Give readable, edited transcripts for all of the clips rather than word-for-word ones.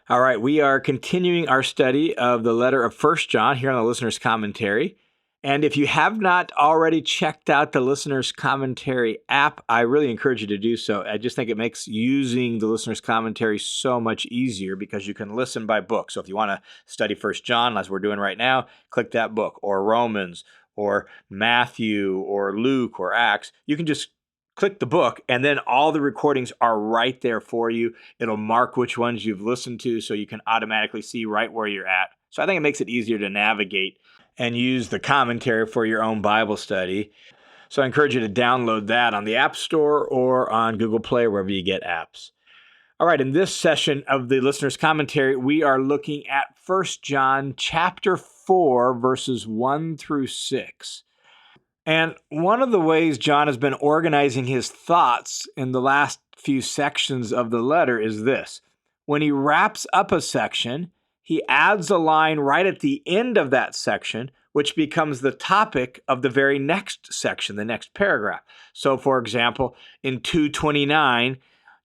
All right, we are continuing our study of the letter of First John here on the Listener's Commentary. And if you have not already checked out the Listener's Commentary app, I really encourage you to do so. I just think it makes using the Listener's Commentary so much easier because you can listen by book. So if you want to study First John, as we're doing right now, click that book, or Romans, or Matthew, or Luke, or Acts. You can just click the book, and then all the recordings are right there for you. It'll mark which ones you've listened to so you can automatically see right where you're at. So I think it makes it easier to navigate and use the commentary for your own Bible study. So I encourage you to download that on the App Store or on Google Play, wherever you get apps. All right, in this session of the Listener's Commentary, we are looking at 1 John chapter 4, verses 1 through 6. And one of the ways John has been organizing his thoughts in the last few sections of the letter is this. When he wraps up a section, he adds a line right at the end of that section, which becomes the topic of the very next section, the next paragraph. So, for example, in 2:29,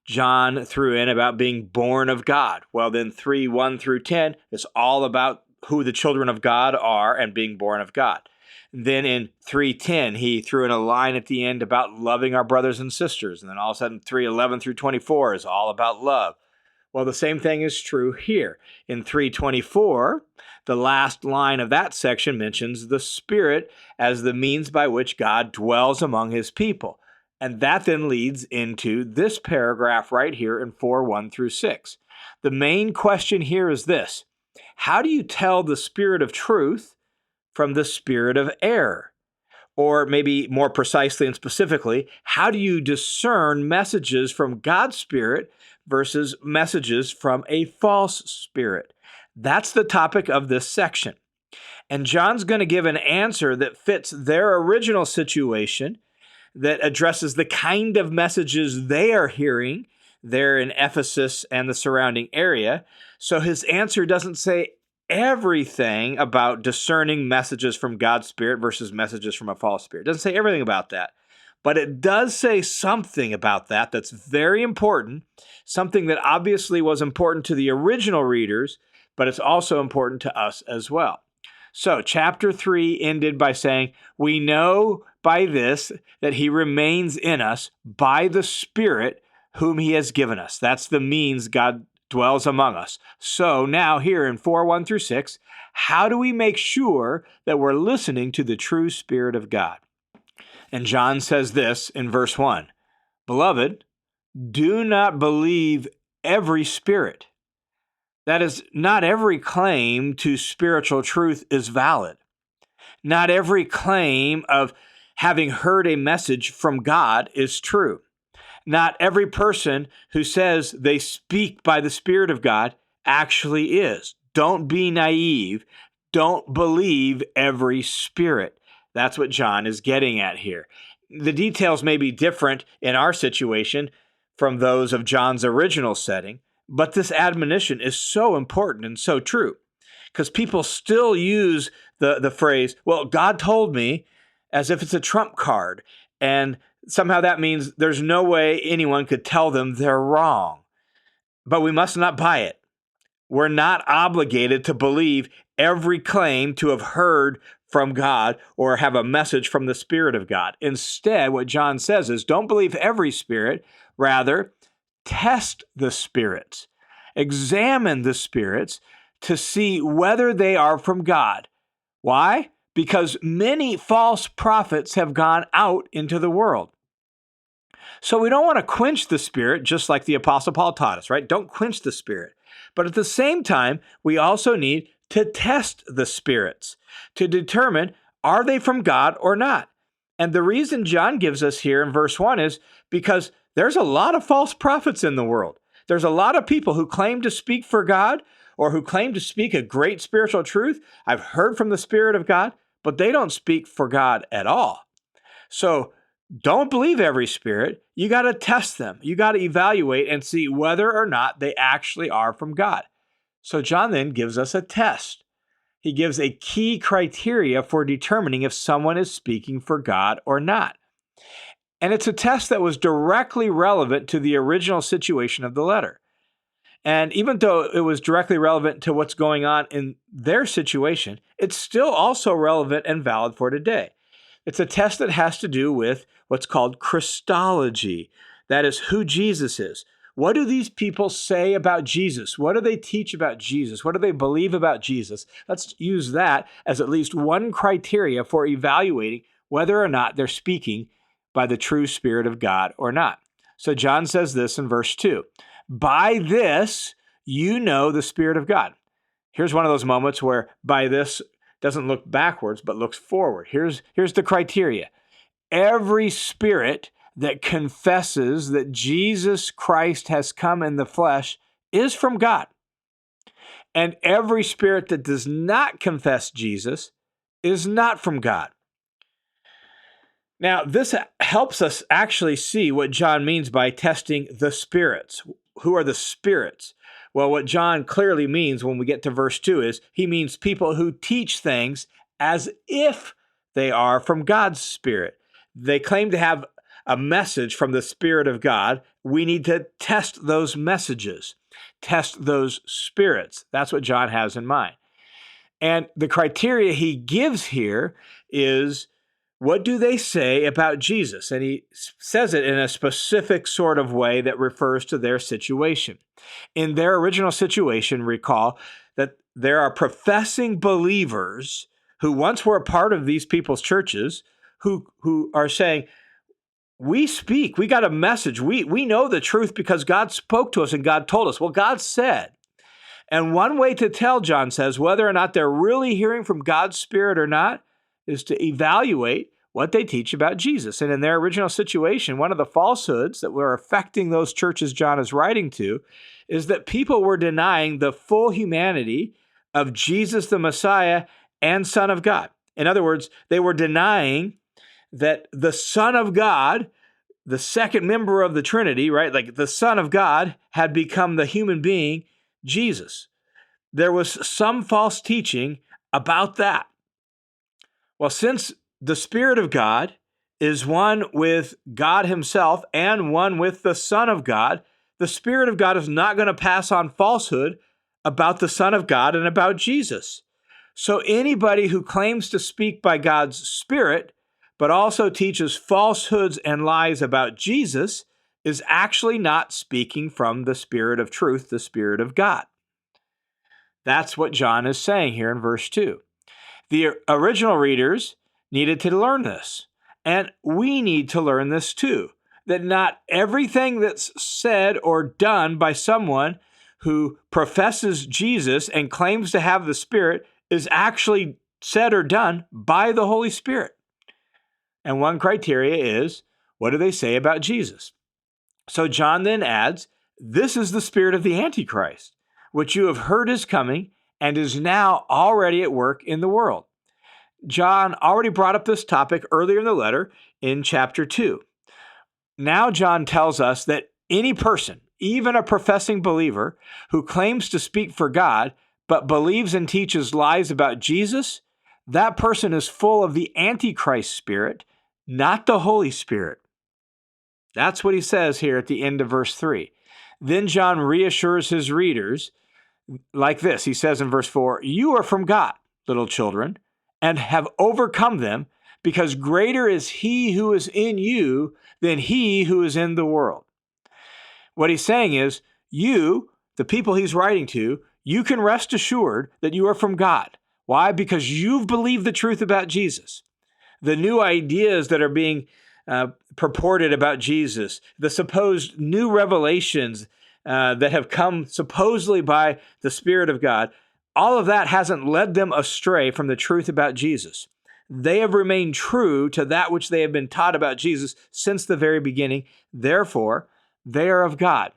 John threw in about being born of God. Well, then 3:1 through 10 is all about who the children of God are and being born of God. Then in 3:10, he threw in a line at the end about loving our brothers and sisters. And then all of a sudden, 3:11 through 24 is all about love. Well, the same thing is true here. In 3:24, the last line of that section mentions the Spirit as the means by which God dwells among his people. And that then leads into this paragraph right here in 4:1 through 6. The main question here is this: how do you tell the spirit of truth from the spirit of error? Or maybe more precisely and specifically, how do you discern messages from God's Spirit versus messages from a false spirit? That's the topic of this section. And John's going to give an answer that fits their original situation, that addresses the kind of messages they are hearing there in Ephesus and the surrounding area. So his answer doesn't say everything about discerning messages from God's Spirit versus messages from a false spirit. It doesn't say everything about that, but it does say something about that that's very important, something that obviously was important to the original readers, but it's also important to us as well. So chapter 3 ended by saying, we know by this that he remains in us by the Spirit whom he has given us. That's the means God dwells among us. So now here in 4:1 through 6, how do we make sure that we're listening to the true Spirit of God? And John says this in verse 1, Beloved, do not believe every spirit. That is, not every claim to spiritual truth is valid. Not every claim of having heard a message from God is true. Not every person who says they speak by the Spirit of God actually is. Don't be naive. Don't believe every spirit. That's what John is getting at here. The details may be different in our situation from those of John's original setting, but this admonition is so important and so true because people still use the phrase, well, God told me, as if it's a trump card, and somehow that means there's no way anyone could tell them they're wrong. But we must not buy it. We're not obligated to believe every claim to have heard from God or have a message from the Spirit of God. Instead, what John says is don't believe every spirit. Rather, test the spirits. Examine the spirits to see whether they are from God. Why? Because many false prophets have gone out into the world. So we don't want to quench the Spirit, just like the Apostle Paul taught us, right? Don't quench the Spirit. But at the same time, we also need to test the spirits to determine, are they from God or not? And the reason John gives us here in verse 1 is because there's a lot of false prophets in the world. There's a lot of people who claim to speak for God or who claim to speak a great spiritual truth. I've heard from the Spirit of God, but they don't speak for God at all. So don't believe every spirit. You got to test them. You got to evaluate and see whether or not they actually are from God. So John then gives us a test. He gives a key criteria for determining if someone is speaking for God or not. And it's a test that was directly relevant to the original situation of the letter. And even though it was directly relevant to what's going on in their situation, it's still also relevant and valid for today. It's a test that has to do with what's called Christology. That is who Jesus is. What do these people say about Jesus? What do they teach about Jesus? What do they believe about Jesus? Let's use that as at least one criteria for evaluating whether or not they're speaking by the true Spirit of God or not. So John says this in verse 2. By this, you know the Spirit of God. Here's one of those moments where by this doesn't look backwards, but looks forward. Here's the criteria. Every spirit that confesses that Jesus Christ has come in the flesh is from God. And every spirit that does not confess Jesus is not from God. Now, this helps us actually see what John means by testing the spirits. Who are the spirits? Well, what John clearly means when we get to verse 2 is he means people who teach things as if they are from God's Spirit. They claim to have a message from the Spirit of God. We need to test those messages, test those spirits. That's what John has in mind. And the criteria he gives here is, what do they say about Jesus? And he says it in a specific sort of way that refers to their situation. In their original situation, recall that there are professing believers who once were a part of these people's churches who are saying, we speak, we got a message, we know the truth because God spoke to us and God told us. Well, God said. And one way to tell, John says, whether or not they're really hearing from God's Spirit or not is to evaluate what they teach about Jesus. And in their original situation, one of the falsehoods that were affecting those churches John is writing to is that people were denying the full humanity of Jesus the Messiah and Son of God. In other words, they were denying that the Son of God, the second member of the Trinity, right, like the Son of God had become the human being, Jesus. There was some false teaching about that. Well, since the Spirit of God is one with God himself and one with the Son of God, the Spirit of God is not going to pass on falsehood about the Son of God and about Jesus. So anybody who claims to speak by God's Spirit, but also teaches falsehoods and lies about Jesus, is actually not speaking from the Spirit of truth, the Spirit of God. That's what John is saying here in verse 2. The original readers needed to learn this, and we need to learn this too, that not everything that's said or done by someone who professes Jesus and claims to have the Spirit is actually said or done by the Holy Spirit. And one criteria is, what do they say about Jesus? So John then adds, this is the spirit of the antichrist, which you have heard is coming and is now already at work in the world. John already brought up this topic earlier in the letter in chapter 2. Now John tells us that any person, even a professing believer, who claims to speak for God but believes and teaches lies about Jesus, that person is full of the antichrist spirit, not the Holy Spirit. That's what he says here at the end of verse 3. Then John reassures his readers like this. He says in verse 4, you are from God, little children, and have overcome them, because greater is he who is in you than he who is in the world. What he's saying is, you, the people he's writing to, you can rest assured that you are from God. Why? Because you've believed the truth about Jesus. The new ideas that are being purported about Jesus, the supposed new revelations that have come supposedly by the Spirit of God, all of that hasn't led them astray from the truth about Jesus. They have remained true to that which they have been taught about Jesus since the very beginning. Therefore, they are of God.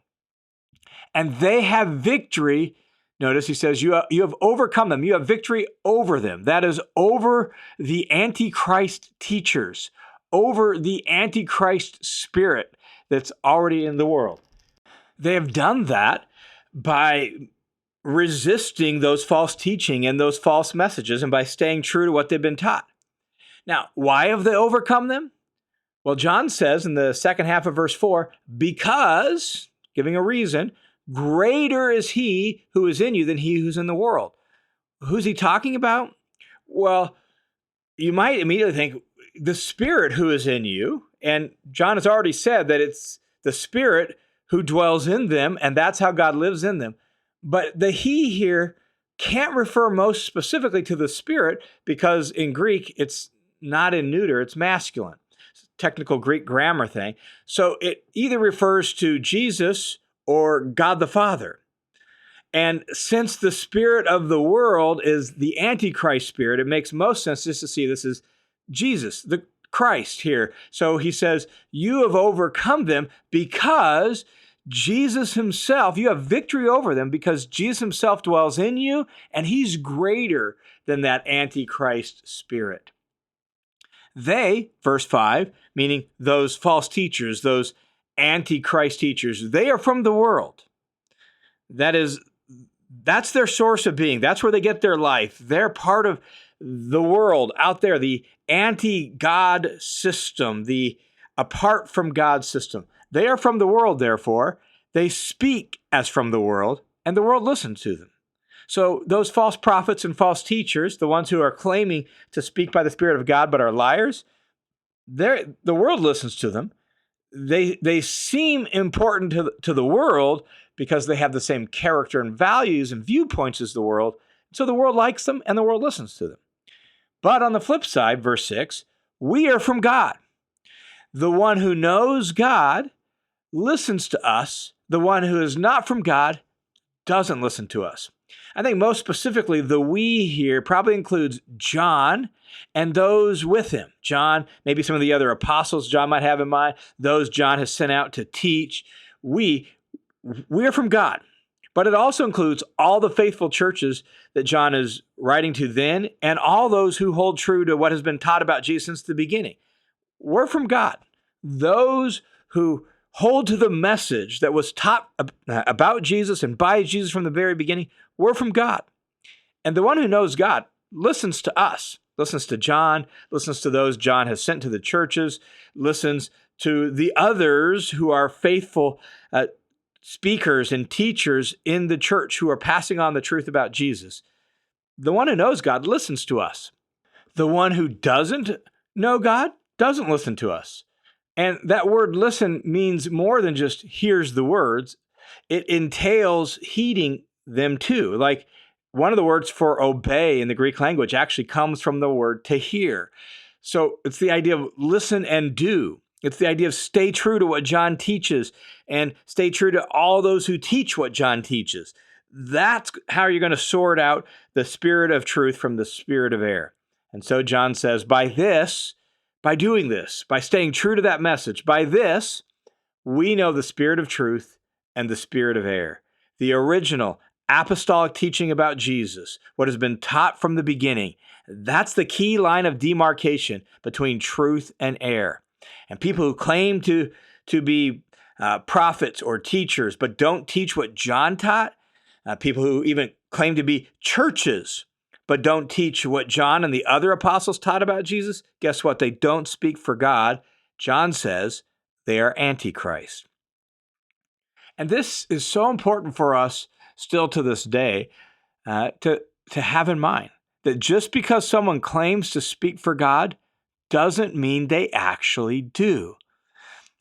And they have victory. Notice he says, you have overcome them. You have victory over them. That is over the antichrist teachers, over the antichrist spirit that's already in the world. They have done that by resisting those false teaching and those false messages and by staying true to what they've been taught. Now, why have they overcome them? Well, John says in the second half of verse 4, because, giving a reason, greater is he who is in you than he who's in the world. Who's he talking about? Well, you might immediately think the Spirit who is in you. And John has already said that it's the Spirit who dwells in them, and that's how God lives in them. But the he here can't refer most specifically to the Spirit because in Greek, it's not in neuter, it's masculine. It's a technical Greek grammar thing. So it either refers to Jesus or God the Father. And since the spirit of the world is the antichrist spirit, it makes most sense just to see this as Jesus, the Christ here. So he says, you have overcome them because Jesus himself, you have victory over them because Jesus himself dwells in you, and he's greater than that antichrist spirit. They, verse 5, meaning those false teachers, those antichrist teachers, they are from the world. That's their source of being. That's where they get their life. They're part of the world out there, the anti-God system, the apart from God system. They are from the world, therefore. They speak as from the world, and the world listens to them. So those false prophets and false teachers, the ones who are claiming to speak by the Spirit of God but are liars, the world listens to them. They seem important to the world because they have the same character and values and viewpoints as the world. So the world likes them and the world listens to them. But on the flip side, verse 6, we are from God. The one who knows God listens to us. The one who is not from God doesn't listen to us. I think most specifically, the we here probably includes John and those with him. John, maybe some of the other apostles John might have in mind, those John has sent out to teach. We are from God. But it also includes all the faithful churches that John is writing to then, and all those who hold true to what has been taught about Jesus since the beginning. We're from God. Those who hold to the message that was taught about Jesus and by Jesus from the very beginning, we're from God. And the one who knows God listens to us, listens to John, listens to those John has sent to the churches, listens to the others who are faithful speakers and teachers in the church who are passing on the truth about Jesus. The one who knows God listens to us. The one who doesn't know God doesn't listen to us. And that word listen means more than just hears the words. It entails heeding them too. Like one of the words for obey in the Greek language actually comes from the word to hear. So it's the idea of listen and do. It's the idea of stay true to what John teaches and stay true to all those who teach what John teaches. That's how you're going to sort out the spirit of truth from the spirit of error. And so John says, by doing this, by staying true to that message, by this, we know the spirit of truth and the spirit of error. The original apostolic teaching about Jesus, what has been taught from the beginning, that's the key line of demarcation between truth and error. And people who claim to be prophets or teachers, but don't teach what John taught, people who even claim to be churches, but don't teach what John and the other apostles taught about Jesus, guess what? They don't speak for God. John says they are antichrist. And this is so important for us still to this day to have in mind that just because someone claims to speak for God doesn't mean they actually do.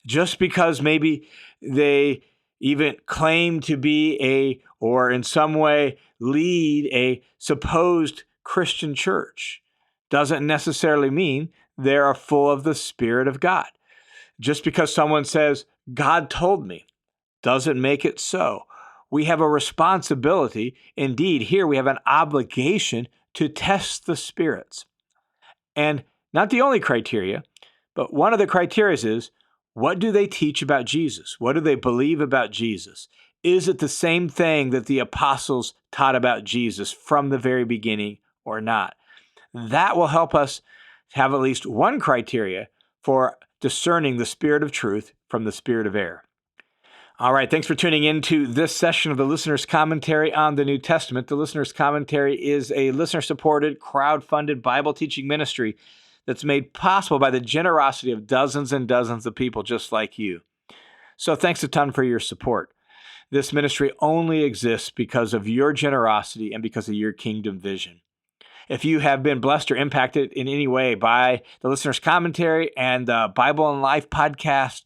Just because maybe they even claim to be or in some way lead a supposed Christian church doesn't necessarily mean they're full of the Spirit of God. Just because someone says, God told me, doesn't make it so. We have a responsibility. Indeed, here we have an obligation to test the spirits. And not the only criteria, but one of the criteria is, what do they teach about Jesus? What do they believe about Jesus? Is it the same thing that the apostles taught about Jesus from the very beginning or not? That will help us have at least one criteria for discerning the spirit of truth from the spirit of error. All right, thanks for tuning in to this session of the Listener's Commentary on the New Testament. The Listener's Commentary is a listener-supported, crowd-funded Bible teaching ministry that's made possible by the generosity of dozens and dozens of people just like you. So thanks a ton for your support. This ministry only exists because of your generosity and because of your kingdom vision. If you have been blessed or impacted in any way by the listener's commentary and the Bible and Life podcast,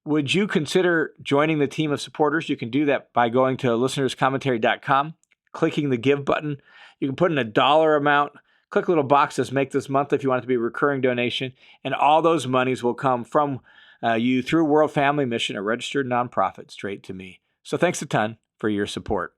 would you consider joining the team of supporters? You can do that by going to listenerscommentary.com, clicking the give button. You can put in a dollar amount, click a little box that says make this monthly if you want it to be a recurring donation, and all those monies will come from you through World Family Mission, a registered nonprofit, straight to me. So thanks a ton for your support.